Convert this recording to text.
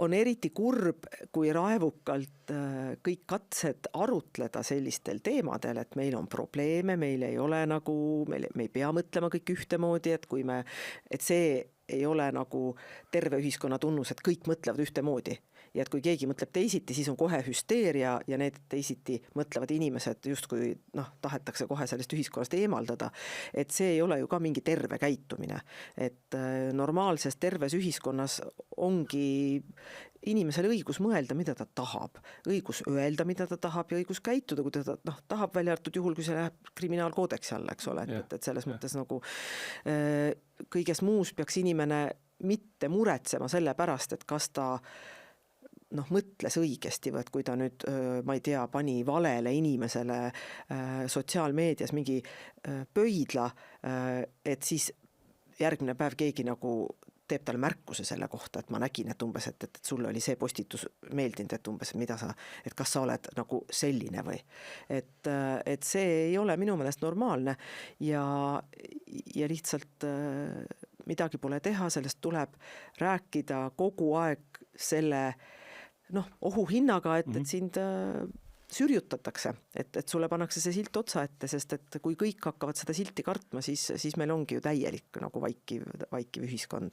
on eriti kurb, kui raevukalt kõik katsed arutleda sellistel teemadel, et meil on probleeme, meil ei ole nagu, me ei pea mõtlema kõik ühtemoodi, et see ei ole nagu terve ühiskonna tunnus, et kõik mõtlevad ühtemoodi. Ja et kui keegi mõtleb teisiti, siis on kohe hüsteeria ja need teisiti mõtlevad inimesed justkui tahetakse kohe sellest ühiskonnast eemaldada. Et see ei ole ju ka mingi terve käitumine. Et normaalses terves ühiskonnas ongi inimesel õigus mõelda, mida ta tahab, õigus öelda, mida ta tahab ja õigus käituda, kui ta tahab, välja arvatud juhul, kui see läheb kriminaalkoodeksi alla, eks ole, et selles mõttes nagu kõiges muus peaks inimene mitte muretsema selle pärast, et kas ta mõtles õigesti, või et kui ta nüüd, ma ei tea, pani valele inimesele sotsiaalmeedias mingi pöidla, et siis järgmine päev keegi nagu teeb talle märkuse selle kohta, et ma nägin, et umbes, et sulle oli see postitus meeldinud, et umbes, et kas sa oled nagu selline või. Et see ei ole minu meelest normaalne ja lihtsalt midagi pole teha, sellest tuleb rääkida kogu aeg selle ohuhinnaga, et sind sürjutatakse, et sulle pannakse see silt otsa ette, sest et kui kõik hakkavad seda silti kartma, siis meil ongi ju täielik nagu vaikiv ühiskond.